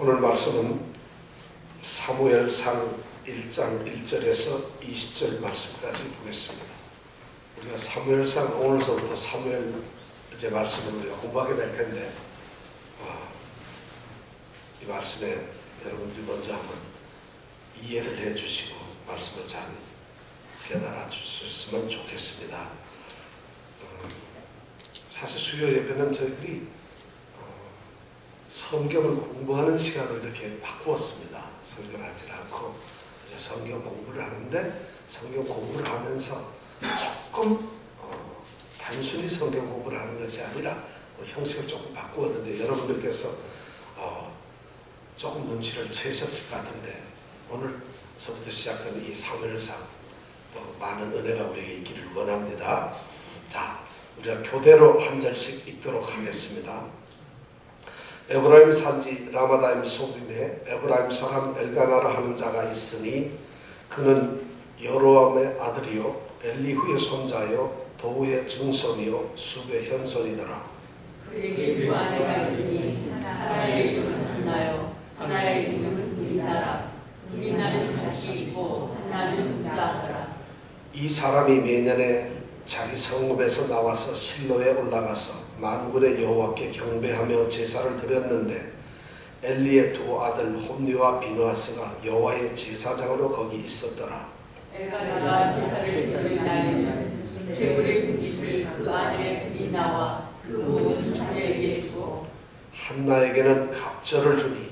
오늘 말씀은 사무엘상 1장 1절에서 20절 말씀까지 보겠습니다. 우리가 사무엘상 오늘서부터 사무엘 이제 말씀을 우리가 공부하게 될 텐데 이 말씀에 여러분들이 먼저 한번 이해를 해주시고 말씀을 잘 깨달아 줄 수 있으면 좋겠습니다. 사실 수요 예배는 저희들이 성경을 공부하는 시간을 이렇게 바꾸었습니다. 설교를 하지 않고 이제 성경 공부를 하는데 성경 공부를 하면서 조금 단순히 성경 공부를 하는 것이 아니라 형식을 조금 바꾸었는데 여러분들께서 조금 눈치를 채셨을 것 같은데 오늘서부터 시작된 이 사무엘상 또 많은 은혜가 우리에게 있기를 원합니다. 자, 우리가 교대로 한 절씩 읽도록 하겠습니다. 에브라임 산지 라마다임 소빔에 에브라임 사람 엘가나라 하는 자가 있으니 그는 여로암의 아들이요 엘리후의 손자요 도우의 증손이요 숲의 현손이더라. 그에게 두 아내가 있으니 하나의 이름은 한나요 하나의 이름은 누리나라. 누리나는 자식이 있고 한나는 무자하더라. 이 사람이 매년에 자기 성읍에서 나와서 실로에 올라가서 만군의 여호와께 경배하며 제사를 드렸는데 엘리의 두 아들 홈니와 비누아스가 여호와의 제사장으로 거기 있었더라. 엘가나가 제사를 지는 날에는 제물의 분깃을 그 안에 누리나와 그 모든 자녀에게 주고 한나에게는 갑절을 주니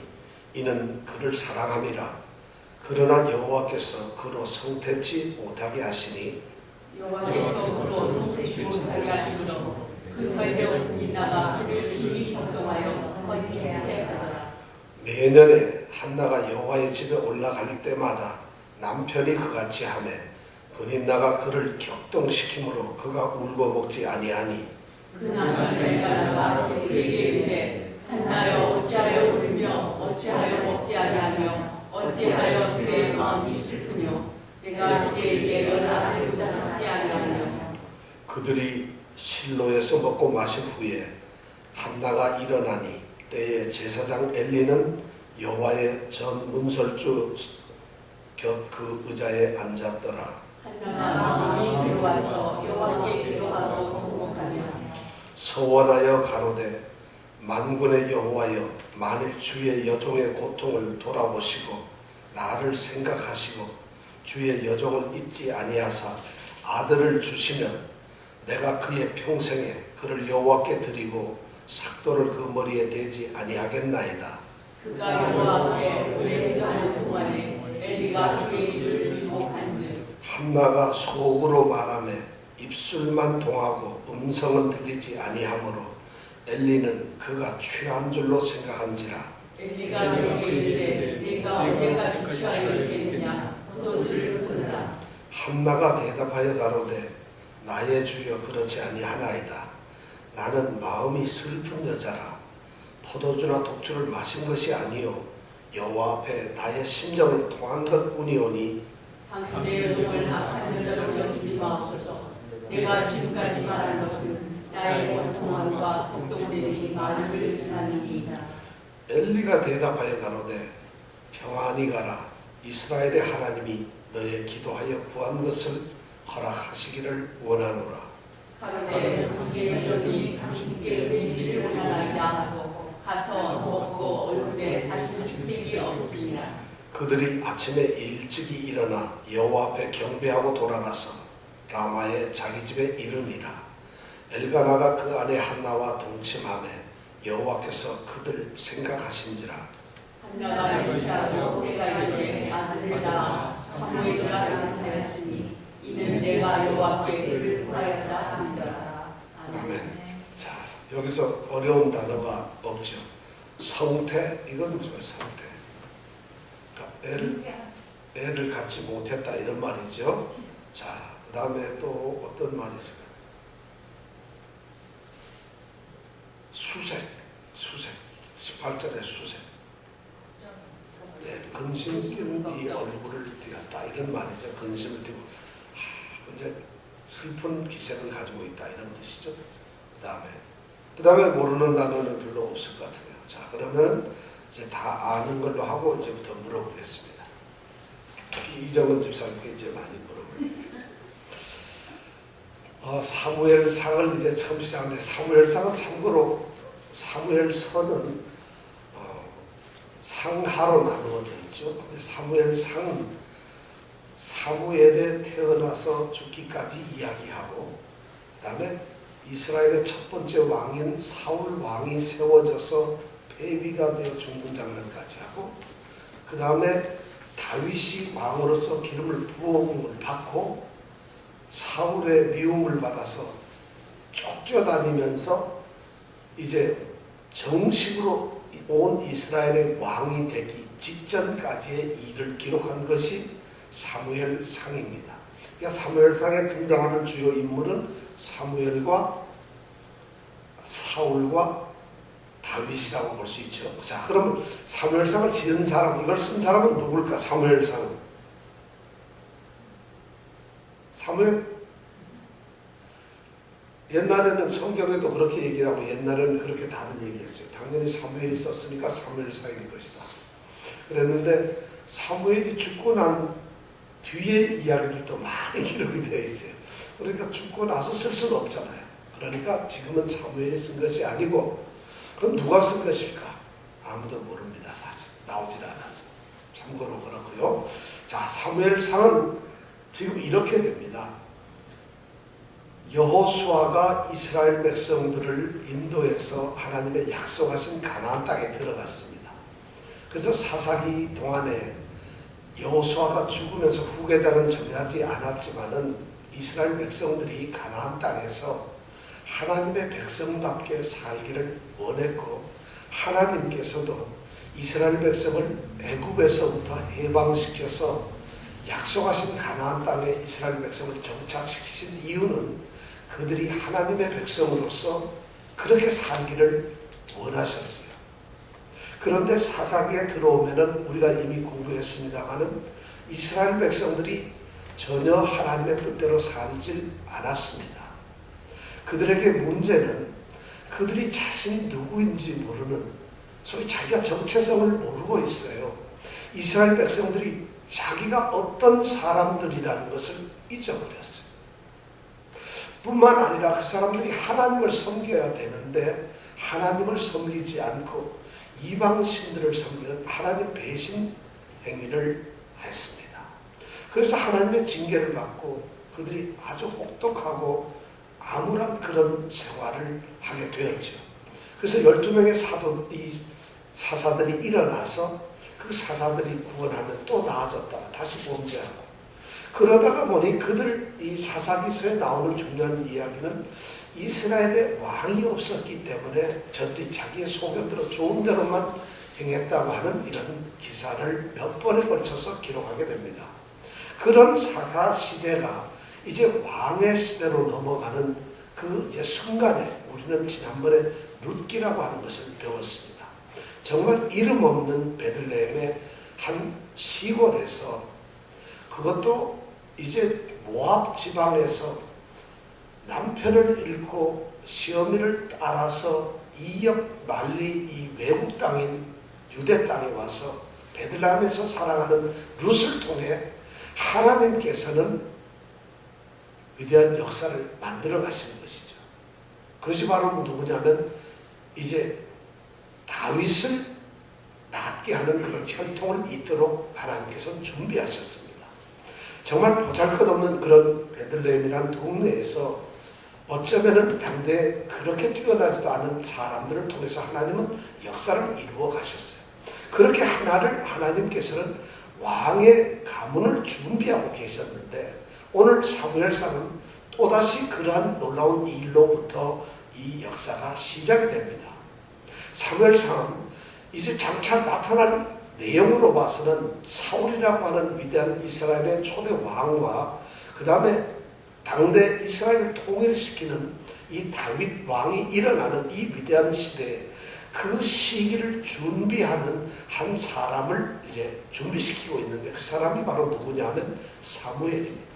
이는 그를 사랑함이라. 그러나 여호와께서 그로 성태치 못하게 하시니 여호와께서 그로 성태치 못하게 하시므로 그 걸려온 누리나가 그를 심히 형동하여 번뇌하게 하더라. 매년에 한나가 여호와의 집에 올라갈 때마다 남편이 그같이 하매 분인나가 그를 격동시키므로 그가 울고 먹지 아니하니 그 남편 엘가나가 그에게 이르되 한나여 어찌하여 울며 어찌하여 먹지 아니하며 어찌하여 그의 마음이 슬프며 내가 그에게 연하를 부담하지 아니하며. 그들이 실로에서 먹고 마신 후에 한나가 일어나니 때에 제사장 엘리는 여호와의 전 문설주 곁 그 의자에 앉았더라. 한나가 마음이 괴로워서 여호와께 기도하고 통곡하며 서원하여 가로되 만군의 여호와여 만일 주의 여종의 고통을 돌아보시고 나를 생각하시고 주의 여종을 잊지 아니하사 아들을 주시면 내가 그의 평생에 그를 여호와께 드리고 삭도를 그 머리에 대지 아니하겠나이다. 그가 여호와 앞에 오래 기도하는 동안에 엘리가 그의 일을 주목한즉 한나가 속으로 말하며 입술만 동하고 음성은 들리지 아니하므로 엘리는 그가 취한 줄로 생각한지라. 엘리가 그에게 이르되 네가 언제까지 취하여 있겠느냐 포도주를 끊으라. 한나가 대답하여 가로되 나의 주여 그렇지 아니하나이다. 나는 마음이 슬픈 여자라. 포도주나 독주를 마신 것이 아니요 여호와 앞에 나의 심정을 통한 것뿐이오니 당신의 여종을 악한 여자로 여기지 마옵소서. 내가 지금까지 말한 것은 나의 원통함과 독동됨이 많음을 인하니이다. 엘리가 대답하여 가로되 평안히 가라. 이스라엘의 하나님이 너의 기도하여 구한 것을 허락하시기를 원하노라. 가로되 당신의 여종이 당신께 은혜를 원하나이다 하고 가서 먹고 얼굴에 다시는 수색이 없으니라. 그들이 아침에 일찍이 일어나 여호와 앞에 경배하고 돌아가서 라마의 자기 집에 이르니라. 엘가나가 그 아내 한나와 동침하매 여호와께서 그들 생각하신지라. 한나가 일하고 내가 이르되 아들을 낳아 사무엘이라 하였으니 이는 내가 여호와께 그를 구하였다 함이더라. 아멘. 자, 여기서 어려운 단어가 없죠. 성태, 이건 무슨 성태? 애를 갖지 못했다 이런 말이죠. 자, 그 다음에 또 어떤 말이 있을까요? 수색. 18절에 수색. 네, 근심 띄는 이 얼굴을 띄었다 이런 말이죠. 근심을 띄고 근데 슬픈 기색을 가지고 있다 이런 뜻이죠. 그 다음에 모르는 단어는 별로 없을 것 같아요. 자, 그러면 이제 다 아는 걸로 하고 이제부터 물어보겠습니다. 특히 이정은 집사님께 이제 많이 물어보겠습니다. 사무엘상을 이제 처음 시작하는데, 사무엘상은 참고로 사무엘서는 상하로 나누어져 있죠. 근데 사무엘상은 사무엘에 태어나서 죽기까지 이야기하고, 그 다음에 이스라엘의 첫 번째 왕인 사울 왕이 세워져서 폐위가 되어 죽는 장면까지 하고, 그 다음에 다윗이 왕으로서 기름을 부음을 받고 사울의 미움을 받아서 쫓겨다니면서 이제 정식으로 온 이스라엘의 왕이 되기 직전까지의 일을 기록한 것이 사무엘상입니다. 그러니까 사무엘상에 등장하는 주요 인물은 사무엘과 사울과 다윗이라고 볼 수 있죠. 자, 그럼 사무엘상을 지은 사람, 이걸 쓴 사람은 누굴까? 사무엘. 옛날에는 성경에도 그렇게 얘기를 하고 옛날에는 그렇게 다들 얘기했어요. 당연히 사무엘이 썼으니까 사무엘상일 것이다. 그랬는데 사무엘이 죽고 난 뒤에 이야기들도 많이 기록이 되어 있어요. 그러니까 죽고 나서 쓸 수는 없잖아요. 그러니까 지금은 사무엘이 쓴 것이 아니고, 그럼 누가 쓴 것일까? 아무도 모릅니다. 사실 나오질 않아서. 참고로 그렇고요. 자, 사무엘상은 지금 이렇게 됩니다. 여호수아가 이스라엘 백성들을 인도해서 하나님의 약속하신 가나안 땅에 들어갔습니다. 그래서 사사기 동안에 여호수아가 죽으면서 후계자는 정하지 않았지만은 이스라엘 백성들이 가나안 땅에서 하나님의 백성답게 살기를 원했고, 하나님께서도 이스라엘 백성을 애굽에서부터 해방시켜서 약속하신 가나안 땅에 이스라엘 백성을 정착시키신 이유는 그들이 하나님의 백성으로서 그렇게 살기를 원하셨어요. 그런데 사사기에 들어오면은 우리가 이미 공부했습니다마는 이스라엘 백성들이 전혀 하나님의 뜻대로 살질 않았습니다. 그들에게 문제는 그들이 자신이 누구인지 모르는, 소위 자기가 정체성을 모르고 있어요. 이스라엘 백성들이 자기가 어떤 사람들이라는 것을 잊어버렸어요. 뿐만 아니라 그 사람들이 하나님을 섬겨야 되는데 하나님을 섬기지 않고 이방신들을 섬기는 하나님 배신 행위를 했습니다. 그래서 하나님의 징계를 받고 그들이 아주 혹독하고 암울한 그런 생활을 하게 되었죠. 그래서 12명의 사사들이 일어나서 그 사사들이 구원하면 또 나아졌다가 다시 범죄하고, 그러다가 보니 이 사사기서에 나오는 중요한 이야기는 이스라엘에 왕이 없었기 때문에 저들이 자기의 소견대로 좋은 대로만 행했다고 하는 이런 기사를 몇 번에 걸쳐서 기록하게 됩니다. 그런 사사 시대가 이제 왕의 시대로 넘어가는 그 이제 순간에 우리는 지난번에 룻기라고 하는 것을 배웠습니다. 정말 이름 없는 베들레헴의 한 시골에서, 그것도 이제 모압 지방에서 남편을 잃고 시어미를 따라서 이역 말리 이 외국 땅인 유대 땅에 와서 베들레헴에서 살아가는 룻을 통해 하나님께서는 위대한 역사를 만들어 가시는 것이죠. 그것이 바로 누구냐면 이제 다윗을 낫게 하는 그런 혈통을 잇도록 하나님께서는 준비하셨습니다. 정말 보잘것없는 그런 베들레헴이라는 동네에서 어쩌면은 당대에 그렇게 뛰어나지도 않은 사람들을 통해서 하나님은 역사를 이루어 가셨어요. 그렇게 하나님께서는 왕의 가문을 준비하고 계셨는데, 오늘 사무엘상은 또다시 그러한 놀라운 일로부터 이 역사가 시작이 됩니다. 사무엘상은 이제 장차 나타날 내용으로 봐서는 사울이라고 하는 위대한 이스라엘의 초대 왕과 그 다음에 당대 이스라엘을 통일시키는 이 다윗 왕이 일어나는 이 위대한 시대에 그 시기를 준비하는 한 사람을 이제 준비시키고 있는데, 그 사람이 바로 누구냐면 사무엘입니다.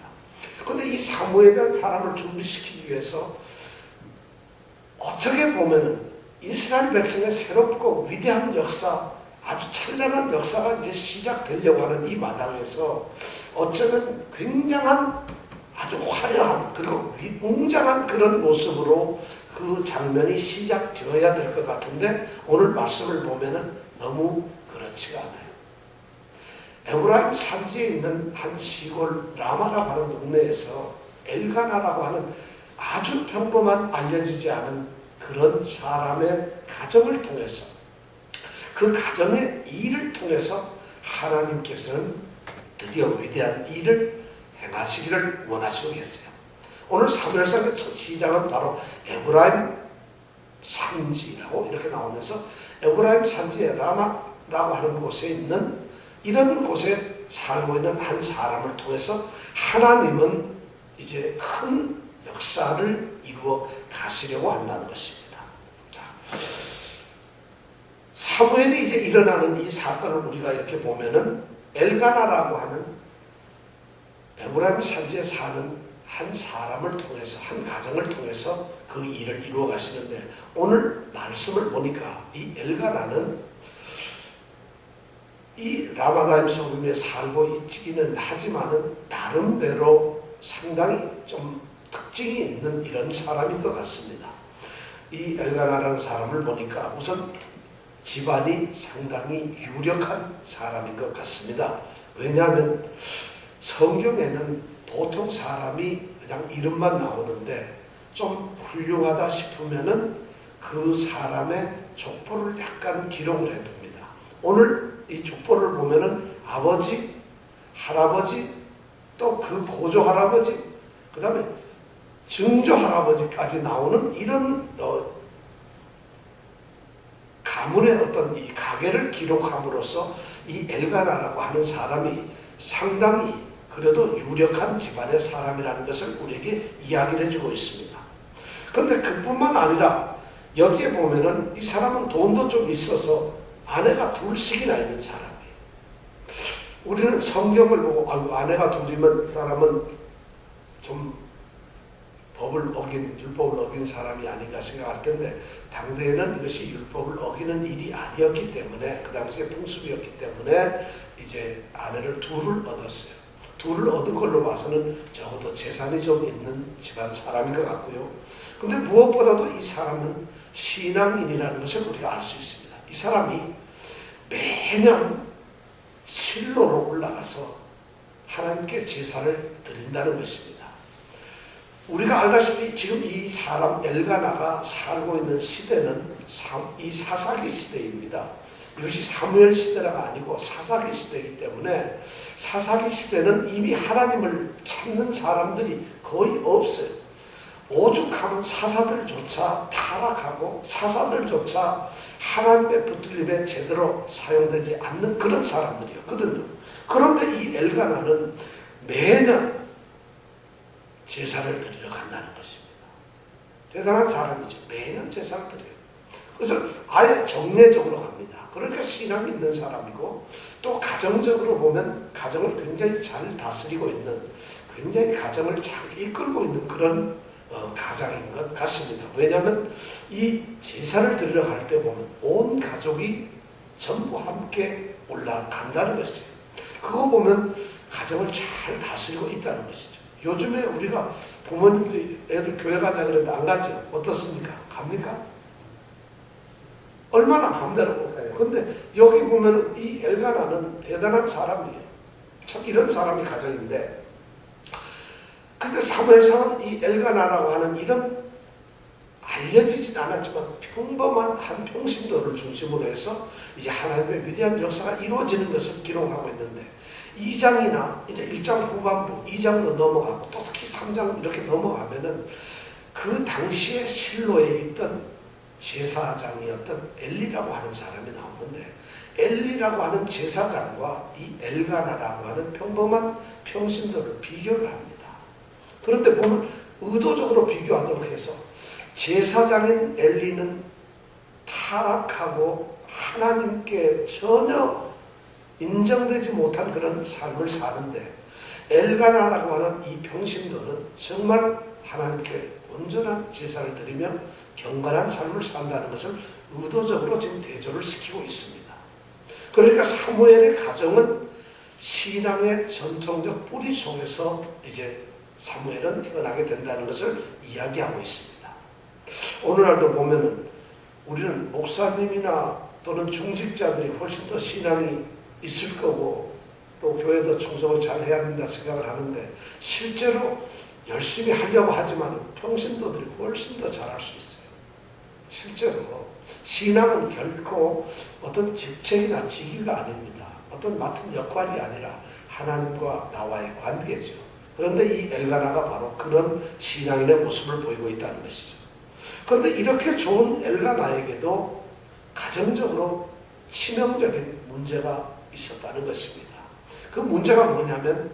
그런데 이 사무엘이라는 사람을 준비시키기 위해서 어떻게 보면은 이스라엘 백성의 새롭고 위대한 역사, 아주 찬란한 역사가 이제 시작되려고 하는 이 마당에서 어쩌면 굉장한 아주 화려한 그리고 웅장한 그런 모습으로 그 장면이 시작되어야 될 것 같은데 오늘 말씀을 보면은 너무 그렇지가 않아요. 에브라임 산지에 있는 한 시골 라마라고 하는 동네에서 엘가나라고 하는 아주 평범한 알려지지 않은 그런 사람의 가정을 통해서 그 가정의 일을 통해서 하나님께서는 드디어 위대한 일을 행하시기를 원하시겠어요. 오늘 사무엘상의 첫 시작은 바로 에브라임 산지라고 이렇게 나오면서 에브라임 산지의 라마라고 하는 곳에 있는 이런 곳에 살고 있는 한 사람을 통해서 하나님은 이제 큰 역사를 이루어 가시려고 한다는 것입니다. 자, 사무엘이 이제 일어나는 이 사건을 우리가 이렇게 보면은 엘가나라고 하는 에브라임 산지에 사는 한 사람을 통해서 한 가정을 통해서 그 일을 이루어 가시는데 오늘 말씀을 보니까 이 엘가나는 이 라마다임 소금에 살고 있기는 하지만은 나름대로 상당히 좀 특징이 있는 이런 사람인 것 같습니다. 이 엘가나라는 사람을 보니까 우선 집안이 상당히 유력한 사람인 것 같습니다. 왜냐하면 성경에는 보통 사람이 그냥 이름만 나오는데 좀 훌륭하다 싶으면은 그 사람의 족보를 약간 기록을 해둡니다. 오늘 이 족보를 보면은 아버지, 할아버지, 또 그 고조 할아버지, 그 다음에 증조 할아버지까지 나오는 이런 가문의 어떤 이 가계를 기록함으로써 이 엘가나라고 하는 사람이 상당히 그래도 유력한 집안의 사람이라는 것을 우리에게 이야기를 해주고 있습니다. 그런데 그뿐만 아니라 여기에 보면은 이 사람은 돈도 좀 있어서 아내가 둘씩이나 있는 사람이에요. 우리는 성경을 보고 아내가 둘이면 이 사람은 좀 율법을 어긴 사람이 아닌가 생각할 텐데 당대에는 이것이 율법을 어기는 일이 아니었기 때문에 그 당시에 풍습이었기 때문에 이제 아내를 둘을 얻었어요. 둘을 얻은 걸로 봐서는 적어도 재산이 좀 있는 집안 사람인 것 같고요. 근데 무엇보다도 이 사람은 신앙인이라는 것을 우리가 알 수 있습니다. 이 사람이 매년 실로로 올라가서 하나님께 제사를 드린다는 것입니다. 우리가 알다시피 지금 이 사람 엘가나가 살고 있는 시대는 이 사사기 시대입니다. 이것이 사무엘 시대가 아니고 사사기 시대이기 때문에 사사기 시대는 이미 하나님을 찾는 사람들이 거의 없어요. 오죽하면 사사들조차 타락하고 사사들조차 하나님의 붙들림에 제대로 사용되지 않는 그런 사람들이었거든요. 그런데 이 엘가나는 매년 제사를 드리러 간다는 것입니다. 대단한 사람이죠. 매년 제사를 드려요. 그래서 아예 정례적으로 갑니다. 그러니까 신앙이 있는 사람이고 또 가정적으로 보면 가정을 굉장히 잘 다스리고 있는 굉장히 가정을 잘 이끌고 있는 그런 가장인 것 같습니다. 왜냐하면 이 제사를 드리러 갈 때 보면 온 가족이 전부 함께 올라간다는 것이에요. 그거 보면 가정을 잘 다스리고 있다는 것이죠. 요즘에 우리가 부모님들이 애들 교회 가자 그래도 안 가죠. 어떻습니까? 갑니까? 얼마나 마음대로 못 가요. 근데 여기 보면 이 엘가나는 대단한 사람이에요. 참 이런 사람이 가정인데 근데 사무엘상은 이 엘가나라고 하는 이런 알려지진 않았지만 평범한 한 평신도를 중심으로 해서 이제 하나님의 위대한 역사가 이루어지는 것을 기록하고 있는데 2장이나 이제 1장 후반부 2장으로 넘어가고 또 특히 3장 이렇게 넘어가면은 그 당시에 실로에 있던 제사장이었던 엘리라고 하는 사람이 나오는데 엘리라고 하는 제사장과 이 엘가나라고 하는 평범한 평신도를 비교를 합니다. 그런데 보면 의도적으로 비교하도록 해서 제사장인 엘리는 타락하고 하나님께 전혀 인정되지 못한 그런 삶을 사는데 엘가나라고 하는 이 평신도는 정말 하나님께 온전한 제사를 드리며 경건한 삶을 산다는 것을 의도적으로 지금 대조를 시키고 있습니다. 그러니까 사무엘의 가정은 신앙의 전통적 뿌리 속에서 이제 사무엘은 태어나게 된다는 것을 이야기하고 있습니다. 오늘날도 보면은 우리는 목사님이나 또는 중직자들이 훨씬 더 신앙이 있을 거고 또 교회도 충성을 잘 해야 된다 생각을 하는데 실제로 열심히 하려고 하지만 평신도들이 훨씬 더 잘할 수 있어요. 실제로 신앙은 결코 어떤 직책이나 직위가 아닙니다. 어떤 맡은 역할이 아니라 하나님과 나와의 관계죠. 그런데 이 엘가나가 바로 그런 신앙인의 모습을 보이고 있다는 것이죠. 그런데 이렇게 좋은 엘가나에게도 가정적으로 치명적인 문제가 있었다는 것입니다. 그 문제가 뭐냐면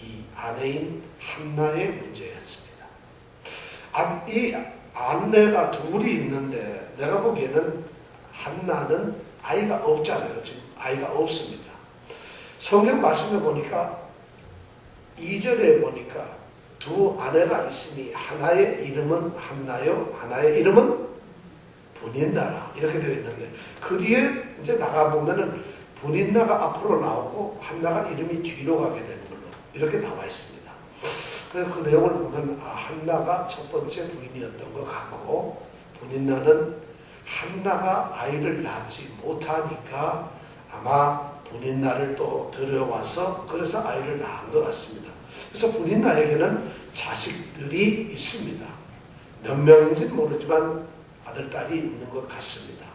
이 아내인 한나의 문제였습니다. 이 아내가 둘이 있는데 내가 보기에는 한나는 아이가 없잖아요. 지금 아이가 없습니다. 성경 말씀에 보니까 2절에 보니까 두 아내가 있으니 하나의 이름은 한나요, 하나의 이름은 분인나라 이렇게 되어 있는데 그 뒤에 이제 나가보면은 분인나가 앞으로 나오고 한나가 이름이 뒤로 가게 되는 걸로 이렇게 나와 있습니다. 그래서 그 내용을 보면 한나가 첫 번째 부인이었던 것 같고 분인나는 한나가 아이를 낳지 못하니까 아마 분인나를 또 들여와서 그래서 아이를 낳은 것 같습니다. 그래서 분인나에게는 자식들이 있습니다. 몇 명인지는 모르지만 아들, 딸이 있는 것 같습니다.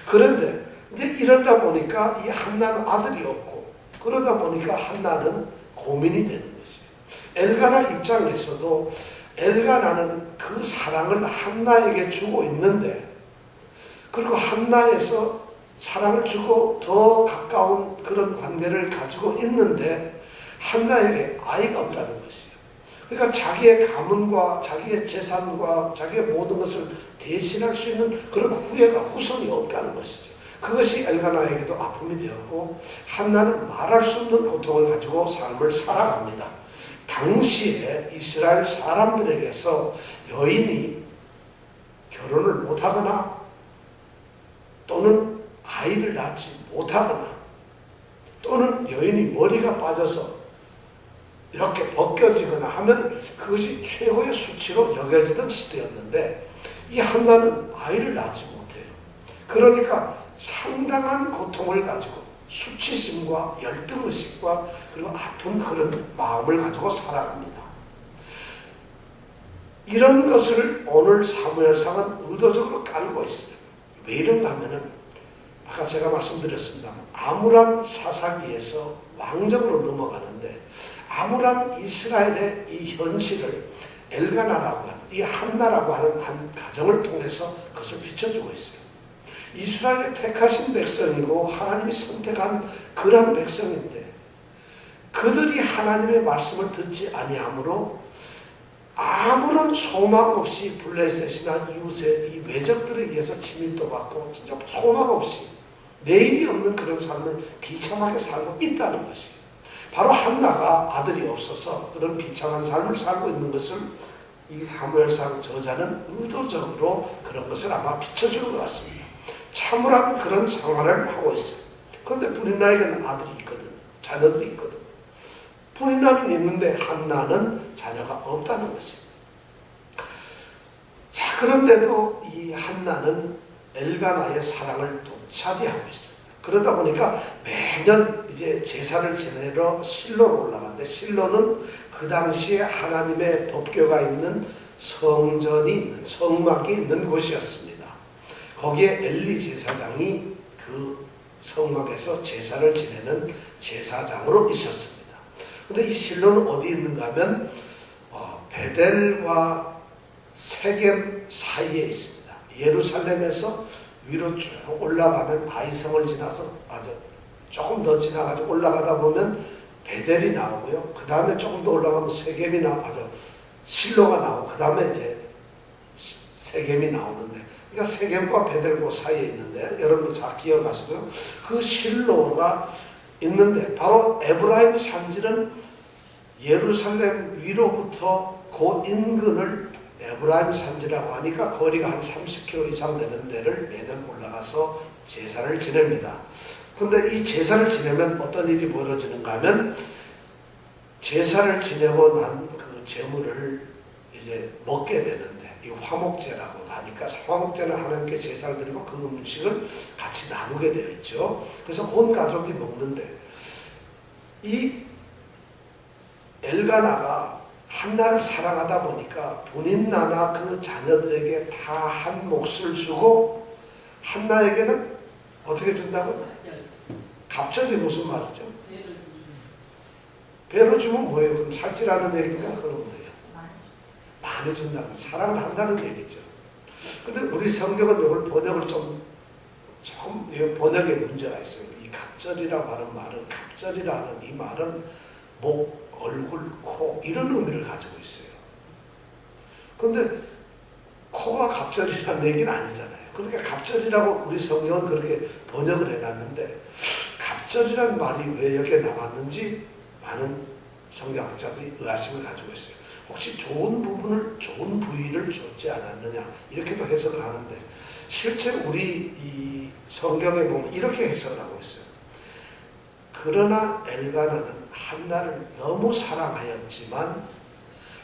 그런데 이제 이러다 보니까 이 한나는 아들이 없고 그러다 보니까 한나는 고민이 되는 것이에요. 엘가나 입장에서도 엘가나는 그 사랑을 한나에게 주고 있는데 그리고 한나에서 사랑을 주고 더 가까운 그런 관계를 가지고 있는데 한나에게 아이가 없다는 것이에요. 그러니까 자기의 가문과 자기의 재산과 자기의 모든 것을 대신할 수 있는 그런 후손이 없다는 것이죠. 그것이 엘가나에게도 아픔이 되었고 한나는 말할 수 없는 고통을 가지고 삶을 살아갑니다. 당시에 이스라엘 사람들에게서 여인이 결혼을 못하거나 또는 아이를 낳지 못하거나 또는 여인이 머리가 빠져서 이렇게 벗겨지거나 하면 그것이 최고의 수치로 여겨지던 시대였는데 이 한나는 아이를 낳지 못해요. 그러니까 상당한 고통을 가지고 수치심과 열등의식과 그리고 아픈 그런 마음을 가지고 살아갑니다. 이런 것을 오늘 사무엘상은 의도적으로 깔고 있어요. 왜 이런가 하면은 아까 제가 말씀드렸습니다. 아므란 사사기에서 왕정으로 넘어가는데 아므란 이스라엘의 이 현실을 엘가나라고 하는 이 한나라고 하는 한 가정을 통해서 그것을 비춰주고 있어요. 이스라엘의 택하신 백성이고 하나님이 선택한 그런 백성인데 그들이 하나님의 말씀을 듣지 아니하므로 아무런 소망 없이 블레셋이나 이웃의 이 외적들에 의해서 침입도 받고 진짜 소망 없이 내일이 없는 그런 삶을 비참하게 살고 있다는 것이 바로 한나가 아들이 없어서 그런 비참한 삶을 살고 있는 것을 이 사무엘상 저자는 의도적으로 그런 것을 아마 비춰주는 것 같습니다. 참으란 그런 생활을 하고 있어요. 그런데 분인나에게는 아들이 있거든. 자녀들이 있거든. 분인나는 있는데 한나는 자녀가 없다는 것입니다. 자, 그런데도 이 한나는 엘가나의 사랑을 독차지하고 있습니다. 그러다 보니까 매년 이제 제사를 지내러 실로로 올라갔는데 실로는 그 당시에 하나님의 법궤가 있는 성전이 있는 성막이 있는 곳이었습니다. 거기에 엘리 제사장이 그 성막에서 제사를 지내는 제사장으로 있었습니다. 근데 이 실로는 어디 있는가 하면 베델과 세겜 사이에 있습니다. 예루살렘에서 위로 쭉 올라가면 아이성을 지나서 아주 조금 더 지나가지고 올라가다 보면 베델이 나오고요. 그 다음에 조금 더 올라가면 세겜이 실로가 나오고 그 다음에 이제 세겜이 나오는데 그러니까 세겜과 베델과 사이에 있는데 여러분 잘 기억하시고요. 그 실로가 있는데 바로 에브라임 산지는 예루살렘 위로부터 그 인근을 에브라임 산지라고 하니까 거리가 한 30km 이상 되는 데를 매년 올라가서 제사를 지냅니다. 근데 이 제사를 지내면 어떤 일이 벌어지는가 하면 제사를 지내고 난 그 제물을 이제 먹게 되는데 이 화목제라고 하니까 화목제는 하나님께 제사를 드리고 그 음식을 같이 나누게 되어 있죠. 그래서 온 가족이 먹는데 이 엘가나가 한나를 사랑하다 보니까 분인나나 그 자녀들에게 다 한 몫을 주고 한나에게는 어떻게 준다고? 갑절이 무슨 말이죠? 배로 주면 뭐예요? 그럼 살찌라는 얘기인가? 그런 거예요. 많이 준다는 사랑을 한다는 얘기죠. 근데 우리 성경은 이걸 번역을 조금 번역에 문제가 있어요. 이 갑절이라고 하는 말은 갑절이라는 이 말은 목, 얼굴, 코 이런 의미를 가지고 있어요. 근데 코가 갑절이라는 얘기는 아니잖아요. 그러니까 갑절이라고 우리 성경은 그렇게 번역을 해놨는데 갑절이라는 말이 왜 여기에 나왔는지 많은 성경학자들이 의아심을 가지고 있어요. 혹시 좋은 부위를 줬지 않았느냐 이렇게도 해석을 하는데 실제 우리 이 성경에 보면 이렇게 해석을 하고 있어요. 그러나 엘가나는 한나를 너무 사랑하였지만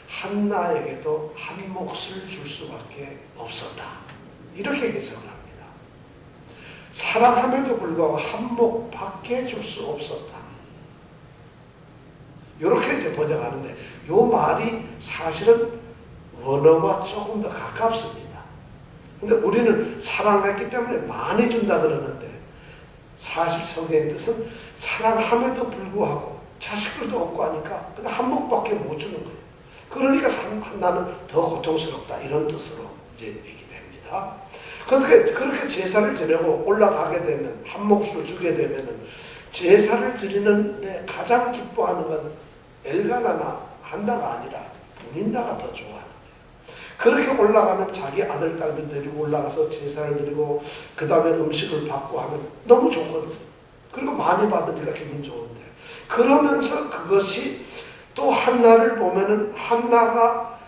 한나에게도 한 몫을 줄 수밖에 없었다. 이렇게 해석을 합니다. 사랑함에도 불구하고 한 몫밖에 줄 수 없었다. 이렇게 이제 번역하는데 이 말이 사실은 원어와 조금 더 가깝습니다. 근데 우리는 사랑했기 때문에 많이 준다 그러는데 사실 성경의 뜻은 사랑함에도 불구하고 자식들도 없고 하니까 그냥 한 몫밖에 못 주는 거예요. 그러니까 나는 더 고통스럽다 이런 뜻으로 이제 얘기됩니다. 그렇게 제사를 지내고 올라가게 되면 한 몫을 주게 되면은 제사를 드리는데 가장 기뻐하는 건 엘가나나 한나가 아니라 분인나가 더 좋아하는 거예요. 그렇게 올라가면 자기 아들, 딸들 데리고 올라가서 제사를 드리고 그 다음에 음식을 받고 하면 너무 좋거든요. 그리고 많이 받으니까 기분 좋은데 그러면서 그것이 또 한나를 보면은 한나가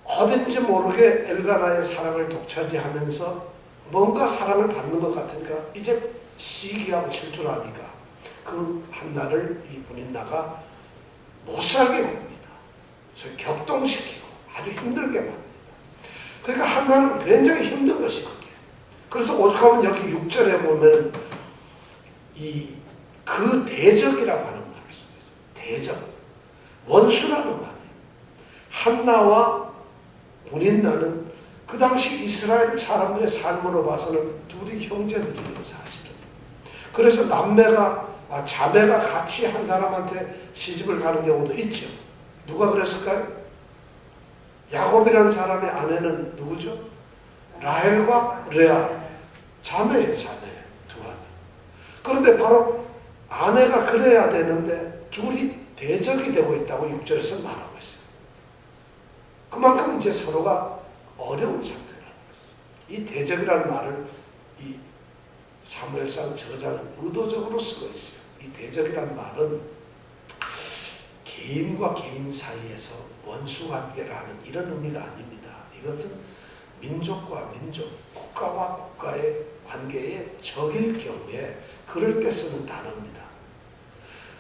어딘지 모르게 엘가나의 사랑을 독차지하면서 뭔가 사랑을 받는 것 같으니까 이제 시기하고 질투하니까 그 한나를 이 분인나가 못살게 봅니다. 그래서 격동시키고 아주 힘들게 만듭니다. 그러니까 한나는 굉장히 힘든 것이 그게. 그래서 오죽하면 여기 6절에 보면 그 대적이라고 하는 말을 쓰고 있어요. 대적. 원수라는 말이에요. 한나와 분인나는 그 당시 이스라엘 사람들의 삶으로 봐서는 둘이 형제들이에요, 사실은. 그래서 자매가 같이 한 사람한테 시집을 가는 경우도 있죠. 누가 그랬을까요? 야곱이라는 사람의 아내는 누구죠? 라헬과 레아. 자매예요, 자매. 두 아내. 그런데 바로 아내가 그래야 되는데 둘이 대적이 되고 있다고 6절에서 말하고 있어요. 그만큼 이제 서로가 어려운 상태라는 거죠. 이 대적이라는 말을 이 사무엘상 저자는 의도적으로 쓰고 있어요. 이 대적이라는 말은 개인과 개인 사이에서 원수관계라는 이런 의미가 아닙니다. 이것은 민족과 민족, 국가와 국가의 관계의 적일 경우에 그럴 때 쓰는 단어입니다.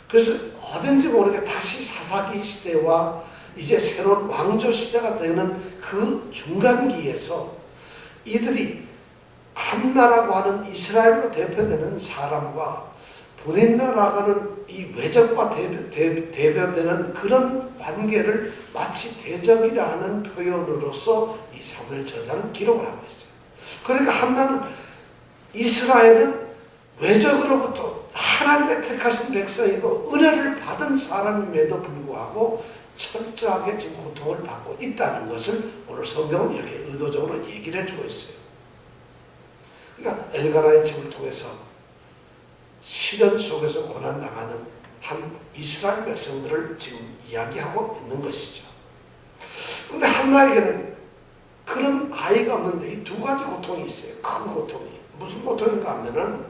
그래서 어딘지 모르게 다시 사사기 시대와 이제 새로운 왕조 시대가 되는 그 중간기에서 이들이 한나라고 하는 이스라엘로 대표되는 사람과 분인나라고 하는 이 외적과 대변되는 그런 관계를 마치 대적이라 하는 표현으로서 이 사무엘 저자는 기록을 하고 있어요. 그러니까 한나는 이스라엘은 외적으로부터 하나님의 택하신 백성이고 은혜를 받은 사람임에도 불구하고 철저하게 지금 고통을 받고 있다는 것을 오늘 성경은 이렇게 의도적으로 얘기를 해주고 있어요. 그러니까 엘가나의 집을 통해서 시련 속에서 고난당하는 한 이스라엘 백성들을 지금 이야기하고 있는 것이죠. 그런데 한나에게는 그런 아이가 없는데 이 두 가지 고통이 있어요. 큰 고통이. 무슨 고통인가 하면은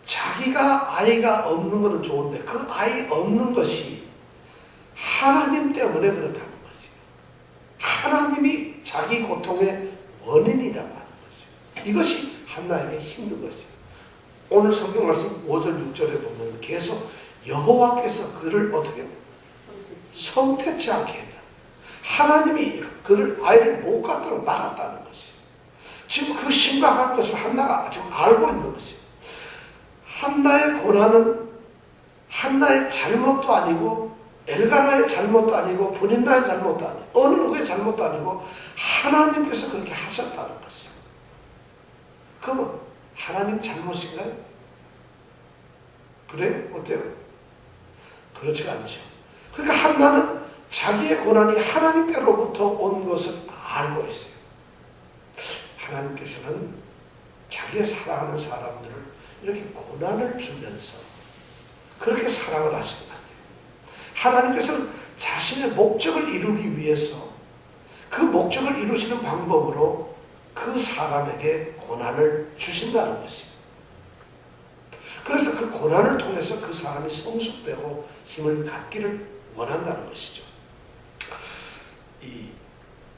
자기가 아이가 없는 것은 좋은데 그 아이 없는 것이 하나님 때문에 그렇다는 거지. 하나님이 자기 고통의 원인이라고 하는 거죠. 이것이 한나에게 힘든 것이죠. 오늘 성경 말씀 5절 6절에 보면 계속 여호와께서 그를 어떻게 성태치 않게 했다. 하나님이 그를 아이를 못 갖도록 막았다는 것이. 지금 그 심각한 것을 한나가 지금 알고 있는 것이. 한나의 고난은 한나의 잘못도 아니고 엘가나의 잘못도 아니고 분인나의 잘못도 아니고 어느 누구의 잘못도 아니고 하나님께서 그렇게 하셨다는 것이죠. 그러면 하나님 잘못인가요? 그래요? 어때요? 그렇지가 않죠. 그러니까 한나는 자기의 고난이 하나님께로부터 온 것을 알고 있어요. 하나님께서는 자기의 사랑하는 사람들을 이렇게 고난을 주면서 그렇게 사랑을 하시는 것 같아요. 하나님께서는 자신의 목적을 이루기 위해서 그 목적을 이루시는 방법으로 그 사람에게 고난을 주신다는 것이에요. 그래서 그 고난을 통해서 그 사람이 성숙되고 힘을 갖기를 원한다는 것이죠. 이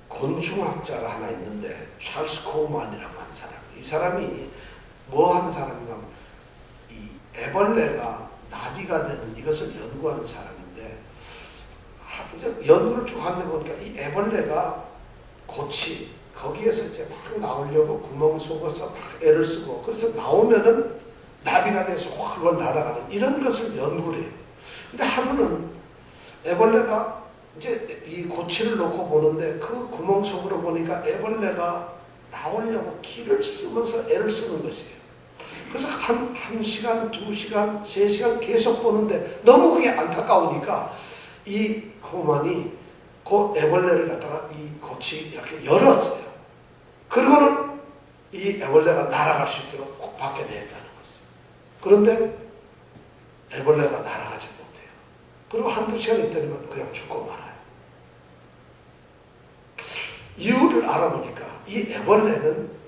곤충학자가 하나 있는데 찰스 코우만이라고 하는 사람. 이 사람이 뭐 하는 사람인가 하면 이 애벌레가 나비가 되는 이것을 연구하는 사람인데 연구를 쭉 하는데 보니까 이 애벌레가 꽃이 거기에서 이제 막 나오려고 구멍 속에서 막 애를 쓰고 그래서 나오면은 나비가 돼서 훨훨 날아가는 이런 것을 연구를 해요. 근데 하루는 애벌레가 이제 이 고치를 놓고 보는데 그 구멍 속으로 보니까 애벌레가 나오려고 기를 쓰면서 애를 쓰는 것이에요. 그래서 한 시간, 2시간, 3시간 계속 보는데 너무 그게 안타까우니까 이 코만이 그 애벌레를 갖다가 이 고치 이렇게 열었어요. 그리고는 이 애벌레가 날아갈 수 있도록 꼭 밖에 냈다는 거죠. 그런데 애벌레가 날아가지 못해요. 그리고 한두 시간 있더니만 그냥 죽고 말아요. 이유를 알아보니까 이 애벌레는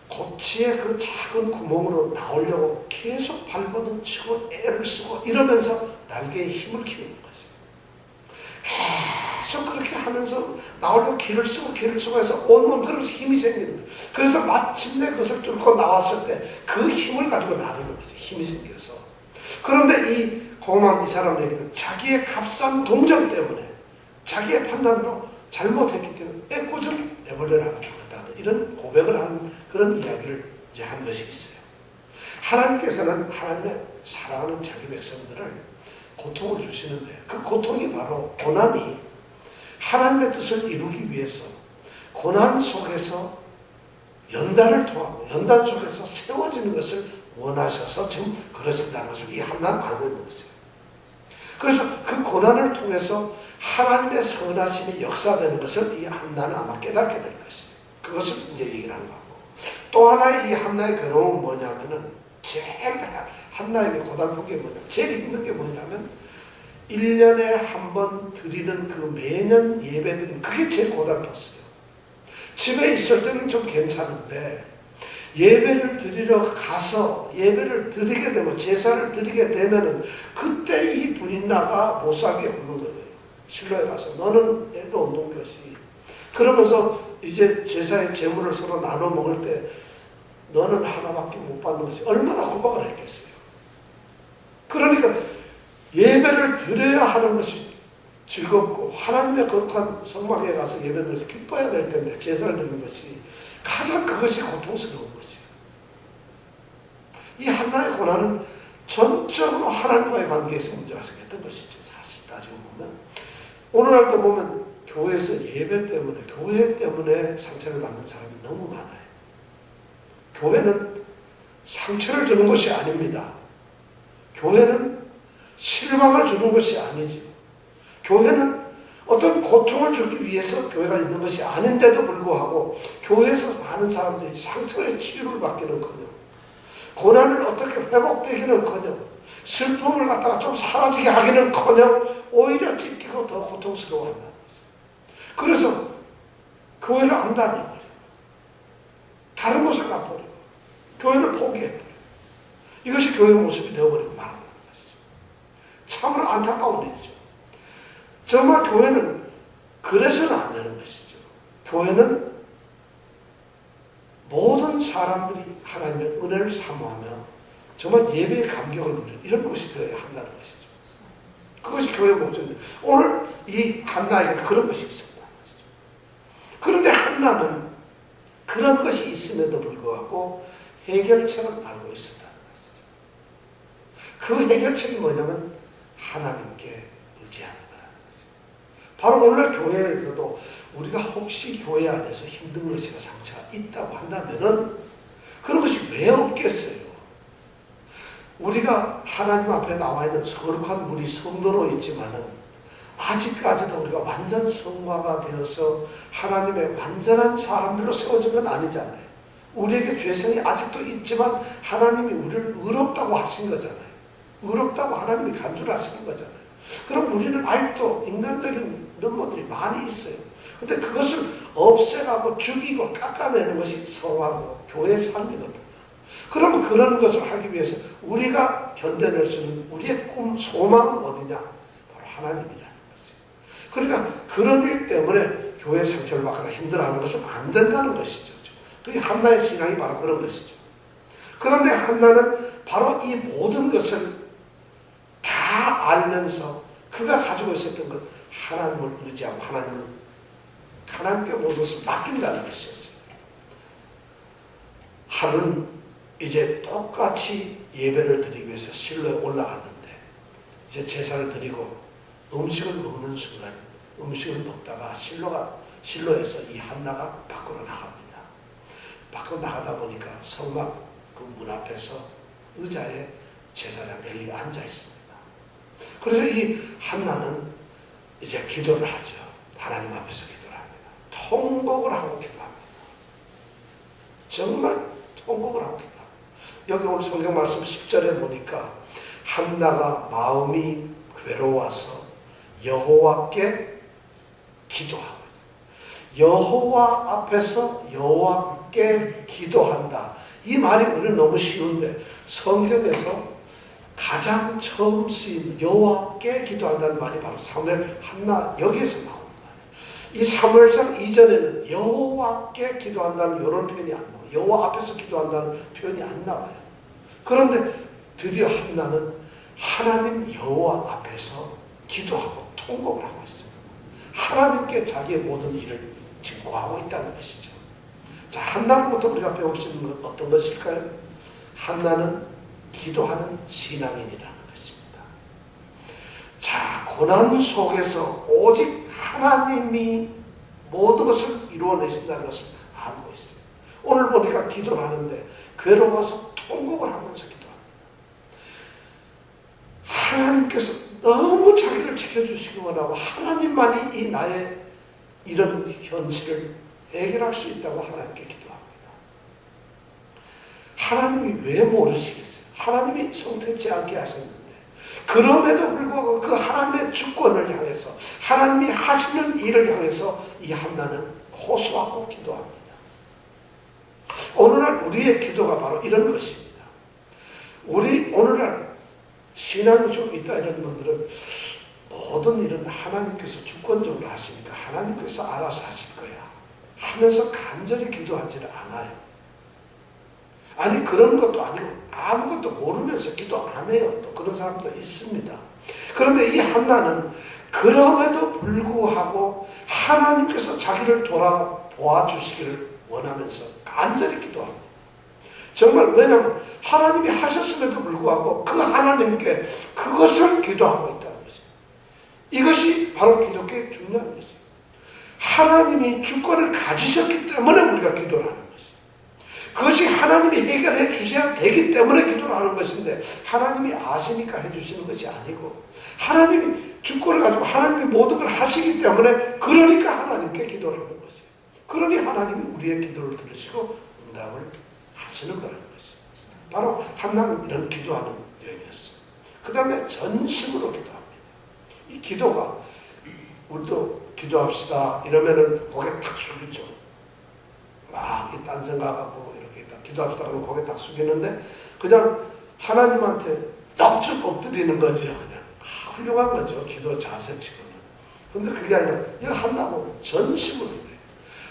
고치의 그 작은 구멍으로 나오려고 계속 발버둥 치고 애를 쓰고 이러면서 날개에 힘을 키우는 거지. 계속 그렇게 하면서 나오려고 기를 쓰고 해서 온몸 그러면서 힘이 생기는 거예요. 그래서 마침내 그것을 뚫고 나왔을 때 그 힘을 가지고 나르는 거죠. 힘이 생겨서. 그런데 이 고만 이 사람에게는 자기의 값싼 동정 때문에 자기의 판단으로 잘못했기 때문에 애꿎은 애벌레를 하나 죽었다는 이런 고백을 하는 그런 이야기를 이제 한 것이 있어요. 하나님께서는 하나님의 사랑하는 자기 백성들을 고통을 주시는데 그 고통이 바로 고난이 하나님의 뜻을 이루기 위해서 고난 속에서 연단을 통하고 연단 속에서 세워지는 것을 원하셔서 지금 그러신다는 것을 이 한나는 알고 있는 것이에요. 그래서 그 고난을 통해서 하나님의 선하심이 역사되는 것을 이 한나는 아마 깨닫게 될 것이에요. 그것을 이제 얘기를 하는 거고. 또 하나의 이 한나의 괴로움은 뭐냐면은 제일 한나에게 고달픈 게 뭐냐면 제일 힘든 게 뭐냐면 1년에 한 번 드리는 그 매년 예배드리는 그게 제일 고달팠어요. 집에 있을 때는 좀 괜찮은데 예배를 드리러 가서 예배를 드리게 되면 제사를 드리게 되면은 그때 이 분인나가 못 살게 굴는 거예요. 실로에 가서 너는 애도 없는 것이 그러면서 이제 제사의 제물을 서로 나눠 먹을 때 너는 하나밖에 못 받는 것이 얼마나 고박을 했겠어요. 그러니까 예배를 드려야 하는 것이 즐겁고 하나님의 거룩한 성막에 가서 예배드려서 기뻐해야 될 텐데 제사를 드리는 것이 가장 그것이 고통스러운 것이에요. 이 한나의 고난은 전적으로 하나님과의 관계에서 문제가 생겼던 것이죠. 사실 따지고 보면 오늘날도 보면 교회에서 예배 때문에 교회 때문에 상처를 받는 사람이 너무 많아요. 교회는 상처를 주는 것이 아닙니다. 교회는 실망을 주는 것이 아니지. 교회는 어떤 고통을 주기 위해서 교회가 있는 것이 아닌데도 불구하고 교회에서 많은 사람들이 상처의 치유를 받기는커녕 고난을 어떻게 회복되기는커녕 슬픔을 갖다가 좀 사라지게 하기는커녕 오히려 찢기고 더 고통스러워한다는 거죠. 그래서 교회를 안 다니고 다른 곳을 가버리고 교회를 포기해버리고 이것이 교회의 모습이 되어버리고 말한다는 것이죠. 참으로 안타까운 일이죠. 정말 교회는 그래서는 안 되는 것이죠. 교회는 모든 사람들이 하나님의 은혜를 사모하며 정말 예배의 감격을 누리는 이런 것이 되어야 한다는 것이죠. 그것이 교회의 목적인데 오늘 이 한나에게는 그런 것이 있습니다. 그런데 한나는 그런 것이 있음에도 불구하고 해결책을 알고 있었다는 것이죠. 그 해결책이 뭐냐면 하나님께 의지하는 거라는 것이죠. 바로 오늘 교회에서도 우리가 혹시 교회 안에서 힘든 것이나 상처가 있다고 한다면은 그런 것이 왜 없겠어요? 우리가 하나님 앞에 나와 있는 거룩한 우리 성도로 있지만은 아직까지도 우리가 완전 성화가 되어서 하나님의 완전한 사람들로 세워진 건 아니잖아요. 우리에게 죄성이 아직도 있지만 하나님이 우리를 의롭다고 하신 거잖아요. 의롭다고 하나님이 간주를 하시는 거잖아요. 그럼 우리는 아직도 인간적인 면모들이 많이 있어요. 근데 그것을 없애가고 죽이고 깎아내는 것이 성화고 교회의 삶이거든요. 그러면 그런 것을 하기 위해서 우리가 견뎌낼 수 있는 우리의 꿈, 소망은 어디냐? 바로 하나님이라는 것이에요. 그러니까 그런 일 때문에 교회 상처를 받거나 힘들어하는 것은 안 된다는 것이죠. 그게 한나의 신앙이 바로 그런 것이죠. 그런데 한나는 바로 이 모든 것을 다 알면서 그가 가지고 있었던 것, 하나님을 의지하고 하나님께 모든 것을 맡긴다는 것이었어요. 하루는 이제 똑같이 예배를 드리기 위해서 실로에 올라갔는데 이제 제사를 드리고 음식을 먹는 순간 음식을 먹다가 실로에서 이 한나가 밖으로 나갑니다. 밖으로 나가다 보니까 성막 그 문 앞에서 의자에 제사장 엘리가 앉아 있습니다. 그래서 이 한나는 이제 기도를 하죠. 하나님 앞에서 기도를 합니다. 통곡을 하고 기도합니다. 정말 통곡을 하고 기도합니다. 여기 오늘 성경 말씀 10절에 보니까 한나가 마음이 괴로워서 여호와께 기도하고 있어요. 여호와 앞에서 여호와께 기도한다. 이 말이 우리는 너무 쉬운데 성경에서 가장 처음 쓰인 여호와께 기도한다는 말이 바로 사무엘 한나 여기에서 나옵니다. 이 사무엘상 이전에는 여호와께 기도한다는 이런 표현이 안 나와요. 여호와 앞에서 기도한다는 표현이 안 나와요. 그런데 드디어 한나는 하나님 여호와 앞에서 기도하고 통곡을 하고 있어요. 하나님께 자기의 모든 일을 증거하고 있다는 것이죠. 자, 한나부터 우리가 배울 수 있는 건 어떤 것일까요? 한나는 기도하는 신앙인이라는 것입니다. 자, 고난 속에서 오직 하나님이 모든 것을 이루어내신다는 것을 알고 있어요. 오늘 보니까 기도를 하는데 괴로워서 통곡을 하면서 기도합니다. 하나님께서 너무 자기를 지켜주시기 원하고 하나님만이 이 나의 이런 현실을 해결할 수 있다고 하나님께 기도합니다. 하나님이 왜 모르시겠어요? 하나님이 성택지 않게 하셨는데 그럼에도 불구하고 그 하나님의 주권을 향해서 하나님이 하시는 일을 향해서 이 한나는 호소하고 기도합니다. 오늘날 우리의 기도가 바로 이런 것입니다. 우리 오늘날 신앙이 좀 있다 이런 분들은 모든 일은 하나님께서 주권적으로 하시니까 하나님께서 알아서 하실 거야 하면서 간절히 기도하지를 않아요. 아니 그런 것도 아니고 아무것도 모르면서 기도 안 해요. 또 그런 사람도 있습니다. 그런데 이 한나는 그럼에도 불구하고 하나님께서 자기를 돌아보아 주시기를 원하면서 간절히 기도합니다. 정말 왜냐하면 하나님이 하셨음에도 불구하고 그 하나님께 그것을 기도하고 있다는 것이죠. 이것이 바로 기독교의 중요한 것이에요. 하나님이 주권을 가지셨기 때문에 우리가 기도를 하는 것이에요. 그것이 하나님이 해결해 주셔야 되기 때문에 기도를 하는 것인데 하나님이 아시니까 해주시는 것이 아니고 하나님이 주권을 가지고 하나님이 모든 걸 하시기 때문에 그러니까 하나님께 기도를 하는 것이에요. 그러니 하나님이 우리의 기도를 들으시고 응답을 하시는 거라는 것이에요. 바로 한나는 이런 기도하는 여인이었어요. 그 다음에 전심으로 기도합니다. 이 기도가 우리도 기도합시다 이러면은 고개 탁 숙이죠. 막 딴 생각하고 이렇게 기도합시다 그러면 고개 탁 숙이는데 그냥 하나님한테 납죽 엎드리는 거죠. 그냥 훌륭한 거죠. 기도 자세치고는. 근데 그게 아니라 이거 한나 보면 전심으로 기도해요.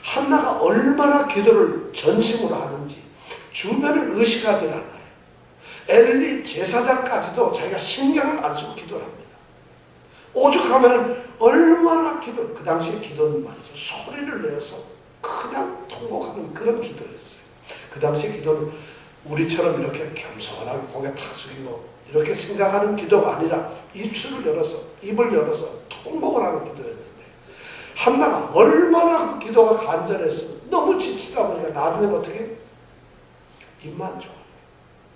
한나가 얼마나 기도를 전심으로 하는지 주변을 의식하지 않아요. 엘리 제사장까지도 자기가 신경을 안 쓰고 기도를 합니다. 오죽하면 얼마나 그 당시에 기도는 말이죠. 소리를 내어서 그냥 통곡하는 그런 기도였어요. 그 당시 기도는 우리처럼 이렇게 겸손하게 고개 탁 숙이고 이렇게 생각하는 기도가 아니라 입술을 열어서 입을 열어서 통곡을 하는 기도였는데 한나가 얼마나 그 기도가 간절했으면 너무 지치다 보니까 나중에 어떻게 입만 좋아.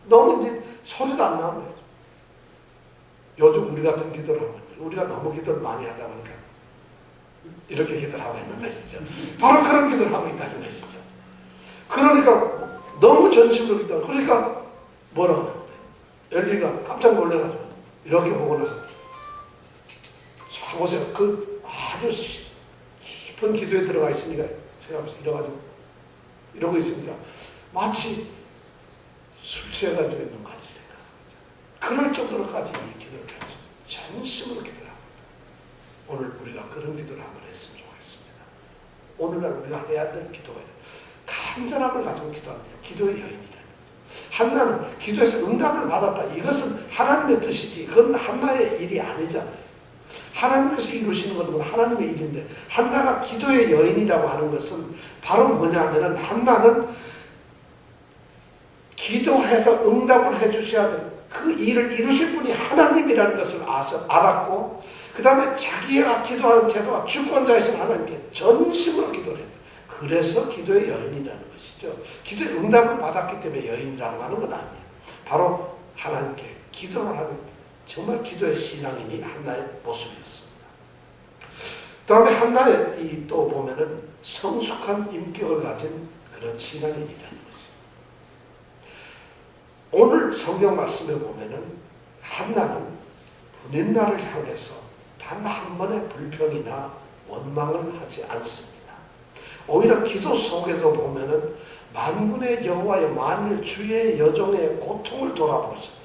너무 이제 소리도 안 나오는 거죠. 요즘 우리 같은 기도를 하면 우리가 너무 기도를 많이 하다 보니까 이렇게 기도를 하고 있는 것이죠. 바로 그런 기도를 하고 있다는 것이죠. 그러니까 너무 전심으로 기도하고 그러니까 뭐라고 하는 거예요. 엘리가 깜짝 놀래가지고 이렇게 보고 나서 자 보세요. 그 아주 깊은 기도에 들어가 있으니까 생각하면서 이래가지고 이러고 있으니까 마치 술 취해가지고 있는 것 같이 생각합니다. 그럴 정도로까지 이 기도를 펼쳐 전심으로 기도를 합니다. 오늘 우리가 그런 기도를 한번 했으면 좋겠습니다. 오늘날 우리가 해야 될 기도가 간절함을 가지고 기도합니다. 기도의 여인이라는 한나는 기도에서 응답을 받았다. 이것은 하나님의 뜻이지 그건 한나의 일이 아니잖아요. 하나님께서 이루시는 것은 하나님의 일인데 한나가 기도의 여인이라고 하는 것은 바로 뭐냐면은 한나는 기도해서 응답을 해주셔야 될 그 일을 이루실 분이 하나님이라는 것을 알았고 그 다음에 자기가 기도하는 태도가 주권자이신 하나님께 전심으로 기도를 했다. 그래서 기도의 여인이라는 것이죠. 기도의 응답을 받았기 때문에 여인이라고 하는 건 아니에요. 바로 하나님께 기도를 하는 정말 기도의 신앙인이 한나의 모습이었습니다. 그 다음에 한나의 또 보면은 성숙한 인격을 가진 그런 신앙인이라는 것입니다. 오늘 성경 말씀에 보면은 한나는 분인나를 향해서 단 한 번의 불평이나 원망을 하지 않습니다. 오히려 기도 속에서 보면은 만군의 여호와의 만일 주의 여종의 고통을 돌아보시고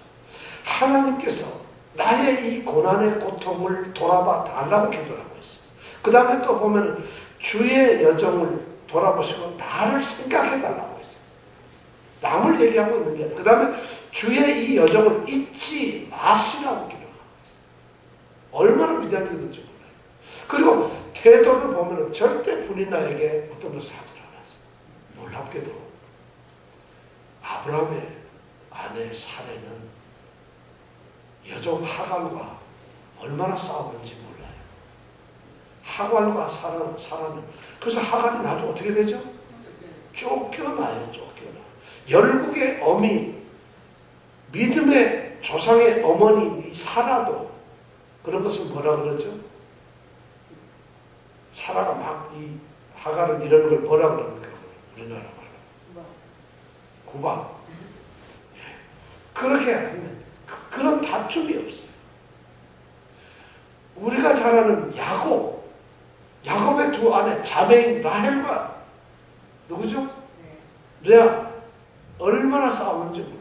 하나님께서 나의 이 고난의 고통을 돌아봐 달라고 기도를 하고 있어요. 그 다음에 또 보면은 주의 여종을 돌아보시고 나를 생각해 달라고 했어요. 남을 얘기하고 있는 게 아니라 그 다음에 주의 이 여종을 잊지 마시라고 기도하고 있어요. 얼마나 위대한 기도인지 몰라요. 그리고 태도를 보면 절대 분인나에게 어떤 것을 하지 않았어요. 놀랍게도 아브라함의 아내 사레는 여종 하갈과 얼마나 싸웠는지 몰라요. 하갈과 사라는 그래서 하갈이 나중에 어떻게 되죠? 쫓겨나요. 열국의 어미 믿음의 조상의 어머니 사라도 그런 것을 뭐라 그러죠? 사라가 막 이 하갈을 이러는 걸 뭐라 그럽니까? 우리나라 말로 구박. 그렇게 하면 그런 다툼이 없어요. 우리가 잘 아는 야곱의 두 아내 자매인 라헬과 누구죠? 레아 얼마나 싸웠는지 몰라요.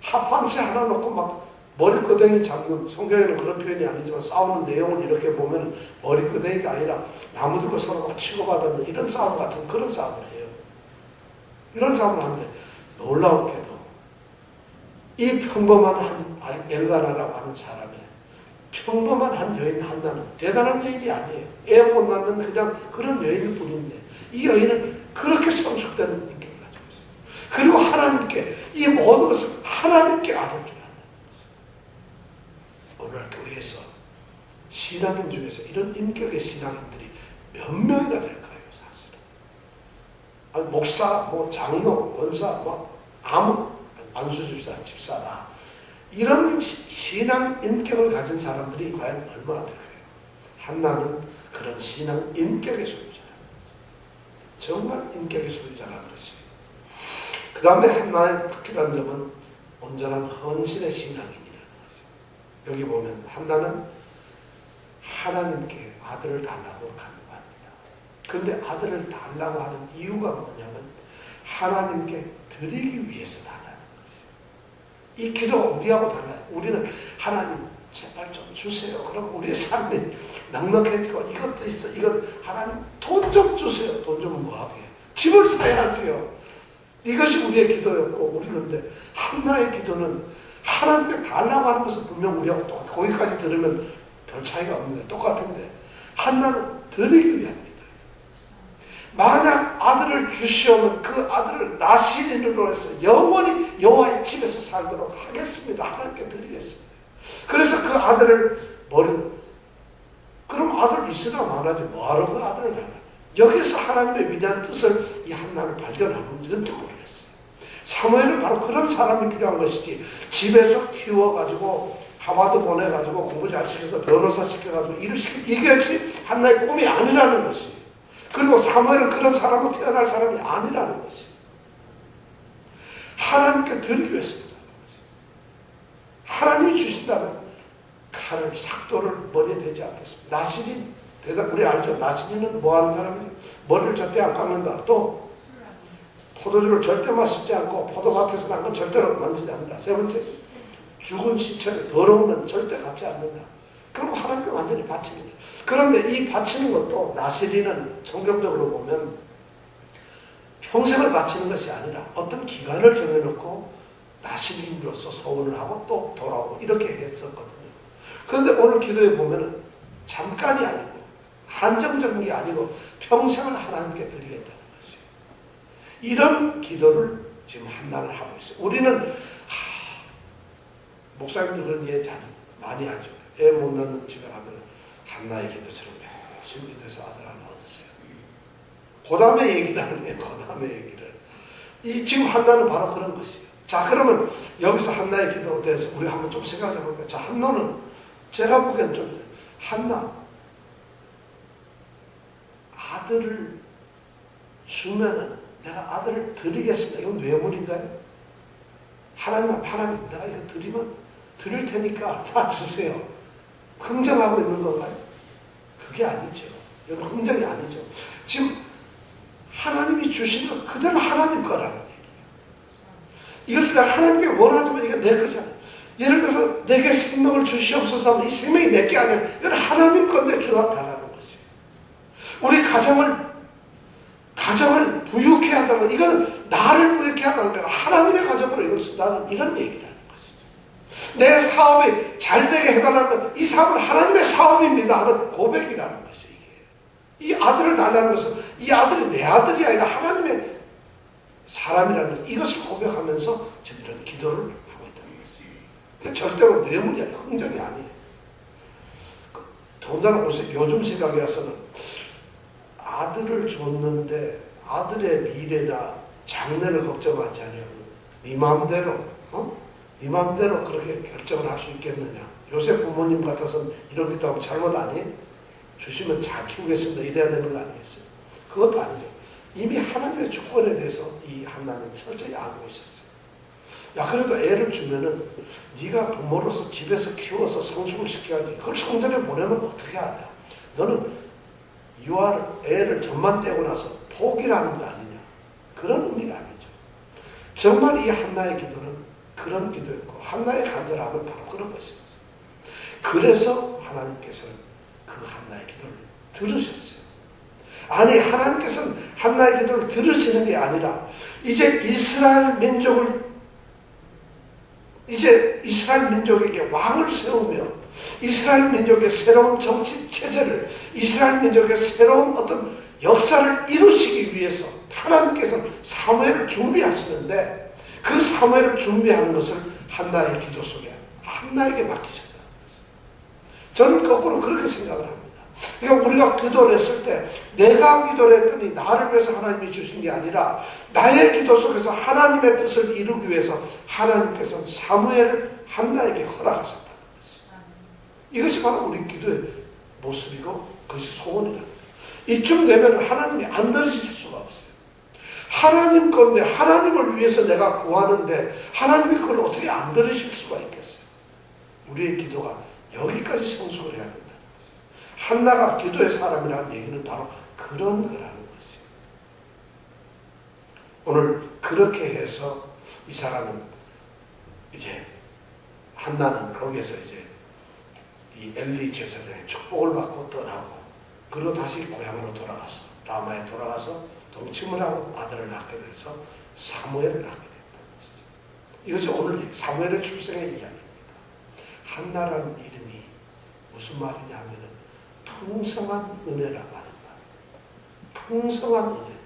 합판치 하나 놓고 막 머리끄댕이 잡는, 성경에는 그런 표현이 아니지만 싸우는 내용을 이렇게 보면 머리끄댕이가 아니라 나무 들고 서로 막 치고받는 이런 싸움 같은 그런 싸움을 해요. 이런 싸움을 하는데 놀라웠게도 이 평범한 한 엘가나라고 하는 사람의 평범한 한 여인 한나는 대단한 여인이 아니에요. 애 못 낳는 그냥 그런 여인일 뿐인데 이 여인은 그렇게 성숙된 인격을 가지고 있어요. 그리고 하나님께 이 모든 것을 하나님께 아들 줄 안다는 것이에요. 오늘 교회에서 신앙인 중에서 이런 인격의 신앙인들이 몇 명이나 될까요? 사실은. 아니, 목사, 뭐 장로, 원사, 뭐 아무 안수집사, 집사다. 이런 신앙 인격을 가진 사람들이 과연 얼마나 될까요? 한나는 그런 신앙 인격의 소유자라는 거죠. 정말 인격의 소유자라는 것이에요. 그 다음에 한나의 특별한 점은 온전한 헌신의 신앙인이라는 것이에요. 여기 보면 한나는 하나님께 아들을 달라고 간구합니다. 그런데 아들을 달라고 하는 이유가 뭐냐면 하나님께 드리기 위해서 달라요. 이 기도가 우리하고 달라요. 우리는 하나님 제발 좀 주세요. 그럼 우리의 삶이 넉넉해지고 이것도 있어. 이것 하나님 돈 좀 주세요. 돈 주면 뭐하게? 집을 사야지요. 이것이 우리의 기도였고, 우리 그런데 한나의 기도는 하나님께 달라고 하는 것은 분명 우리하고 똑같아. 거기까지 들으면 별 차이가 없는데 똑같은데 한나는 드리기 위한 기도예요. 만약 아들을 주시오면 그 아들을 나시린으로 해서 영원히 여호와의 집에서 살도록 하겠습니다. 하나님께 드리겠습니다. 그래서 그 아들을 그럼 아들 있으나 말하지 뭐하러 그 아들을 낳나? 여기서 하나님의 위대한 뜻을 이 한나는 발견하는지는 모르겠어요. 사무엘은 바로 그런 사람이 필요한 것이지, 집에서 키워가지고 하버드 보내가지고 공부 잘 시켜서 변호사 시켜가지고 일을 시키고, 이것이 한나의 꿈이 아니라는 것이, 그리고 사무엘은 그런 사람으로 태어날 사람이 아니라는 것이, 하나님께 드리기 위해서입니다. 하나님이 주신다면 칼을 삭도를 머리에 대지 않겠습니다. 나시린, 대답 우리 알죠? 나시린은 뭐 하는 사람이지? 머리를 절대 안 깎는다. 또 포도주를 절대 마시지 않고 포도밭에서 난 건 절대로 만지지 않는다. 세 번째, 죽은 시체를 더러운 건 절대 갖지 않는다. 그리고 하나님께 완전히 바칩니다. 그런데 이 바치는 것도 나시린은 성경적으로 보면 평생을 바치는 것이 아니라 어떤 기간을 정해놓고 나시린으로서 서원을 하고 또 돌아오고 이렇게 했었거든요. 그런데 오늘 기도에 보면 잠깐이 아니고 한정적인 게 아니고 평생을 하나님께 드리겠다는 것이에요. 이런 기도를 지금 한나를 하고 있어요. 우리는 목사님들 그런 예 많이 하죠. 애 못 낳는 집에 가면 한나의 기도처럼 열심히 기도해서 아들 하나 얻으세요. 그 다음에 얘기를 하는 거예요. 그 다음에 얘기를. 지금 한나는 바로 그런 것이에요. 자, 그러면 여기서 한나의 기도에 대해서 우리 한번 좀 생각해 볼까요? 자, 한나는 제가 보기엔 좀 한나 아들을 주면은 내가 아들을 드리겠습니다. 이건 뇌물인가요? 하나님 내가 이거 드리면 드릴 테니까 다 주세요. 흥정하고 있는 건가요? 그게 아니죠. 이건 흥정이 아니죠. 지금 하나님이 주신 것 그대로 하나님 거라는 얘기예요. 이것을 내가 하나님께 원하지만 이게 내 거잖아요. 예를 들어서 내게 생명을 주시옵소서 하면 이 생명이 내 게 아니라 이건 하나님 건데 주었다라는 것이에요. 우리 가정을 부유케 한다는 건 이건 나를 부유케 한다는 게 아니라 하나님의 가정으로 이걸 쓴다는 이런 얘기라는 것이죠. 내 사업이 잘 되게 해달라는 건 이 사업은 하나님의 사업입니다 하는 고백이라는 것이에요. 이 아들을 달라는 것은 이 아들이 내 아들이 아니라 하나님의 사람이라는 것, 이것을 고백하면서 지금 이런 기도를 하고 있다는 것이에요. 절대로 뇌물이 아니라 흥정이 아니에요. 더군다나 요즘 생각에 와서는 아들을 줬는데 아들의 미래나 장래를 걱정하지 않으면 네 마음대로 네 마음대로 그렇게 결정을 할 수 있겠느냐. 요새 부모님 같아서는 이런 기도하면 잘못 아니에요? 주시면 잘 키우겠습니다 이래야 되는 거 아니겠어요? 그것도 아니죠. 이미 하나님의 주권에 대해서 이 한나는 철저히 알고 있었어요. 야, 그래도 애를 주면은 네가 부모로서 집에서 키워서 성숙을 시켜야지. 그걸 성전에 보내면 어떻게 하냐. 너는 애를 젖만 떼고 나서 포기라는 거 아니냐. 그런 의미가 아니죠. 정말 이 한나의 기도는 그런 기도였고 한나의 간절함은 바로 그런 것이었어요. 그래서 하나님께서는 그 한나의 기도를 들으셨어요. 아니, 하나님께서는 한나의 기도를 들으시는 게 아니라 이제 이스라엘 민족에게 왕을 세우며 이스라엘 민족의 새로운 정치 체제를, 이스라엘 민족의 새로운 어떤 역사를 이루시기 위해서 하나님께서 사무엘을 준비하시는데 그 사무엘을 준비하는 것을 한나의 기도 속에 한나에게 맡기셨다는 것입니다. 저는 거꾸로 그렇게 생각을 합니다. 그러니까 우리가 기도를 했을 때 내가 기도를 했더니 나를 위해서 하나님이 주신 게 아니라 나의 기도 속에서 하나님의 뜻을 이루기 위해서 하나님께서는 사무엘을 한나에게 허락하셨다는 것입니다. 이것이 바로 우리 기도의 모습이고 그것이 소원이라는 거예요. 이쯤 되면 하나님이 안 들으실 수가 없어요. 하나님 건데 하나님을 위해서 내가 구하는데 하나님이 그걸 어떻게 안 들으실 수가 있겠어요. 우리의 기도가 여기까지 성숙을 해야 된다는 거죠. 한나가 기도의 사람이라는 얘기는 바로 그런 거라는 것이에요. 오늘 그렇게 해서 이 사람은 이제 한나는 거기에서 이제 이 엘리 제사장의 축복을 받고 떠나고 그리고 다시 고향으로 돌아가서 라마에 돌아가서 동침을 하고 아들을 낳게 돼서 사무엘을 낳게 됐다. 이것이 오늘 사무엘의 출생의 이야기입니다. 한나라는 이름이 무슨 말이냐 하면은 풍성한 은혜라고 하는 말. 풍성한 은혜.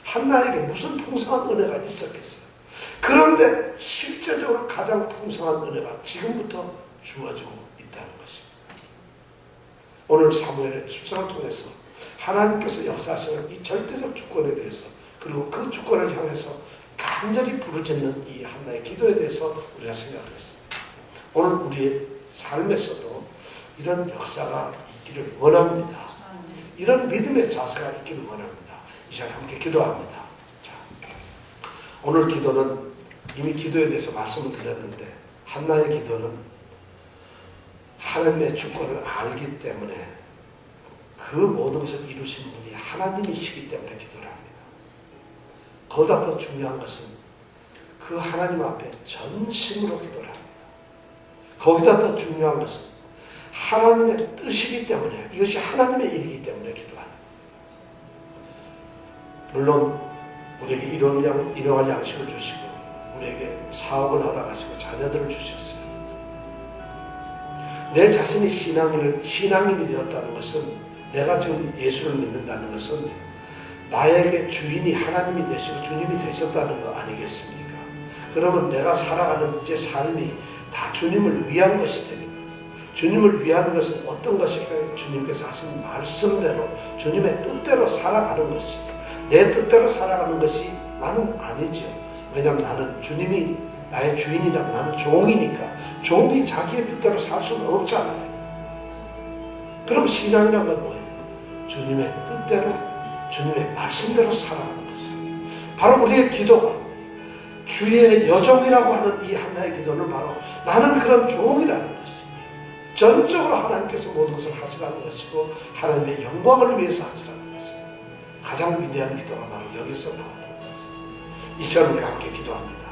한나에게 무슨 풍성한 은혜가 있었겠어요? 그런데 실제적으로 가장 풍성한 은혜가 지금부터 주어지고 있다는 것입니다. 오늘 사무엘의 출생을 통해서 하나님께서 역사하시는 이 절대적 주권에 대해서 그리고 그 주권을 향해서 간절히 부르짖는 이 한나의 기도에 대해서 우리가 생각을 했습니다. 오늘 우리의 삶에서도 이런 역사가 있기를 원합니다. 이런 믿음의 자세가 있기를 원합니다. 이 시간 함께 기도합니다. 자, 오늘 기도는 이미 기도에 대해서 말씀을 드렸는데 한나의 기도는 하나님의 주권을 알기 때문에 그 모든 것을 이루신 분이 하나님이시기 때문에 기도를 합니다. 거기다 더 중요한 것은 그 하나님 앞에 전심으로 기도를 합니다. 거기다 더 중요한 것은 하나님의 뜻이기 때문에 이것이 하나님의 일이기 때문에 기도합니다. 물론 우리에게 일용할 양식을 주시고 우리에게 사업을 허락하시고 자녀들을 주셨어요. 내 자신이 신앙인이 되었다는 것은 내가 지금 예수를 믿는다는 것은 나에게 주인이 하나님이 되시고 주님이 되셨다는 거 아니겠습니까? 그러면 내가 살아가는 제 삶이 다 주님을 위한 것이 됩니다. 주님을 위한 것은 어떤 것일까요? 주님께서 하신 말씀대로 주님의 뜻대로 살아가는 것이 내 뜻대로 살아가는 것이 나는 아니죠. 왜냐하면 나는 주님이 나의 주인이라 나는 종이니까 종이 자기의 뜻대로 살 수는 없잖아요. 그럼 신앙이란 건 뭐예요? 주님의 뜻대로 주님의 말씀대로 살아가는 것이에요. 바로 우리의 기도가 주의 여종이라고 하는 이 한나의 기도는 바로 나는 그런 종이라는 것이에요. 전적으로 하나님께서 모든 것을 하시라는 것이고 하나님의 영광을 위해서 하시라는 것이에요. 가장 위대한 기도가 바로 여기서 나왔다는 것이에요. 이 시간 우리 함께 기도합니다.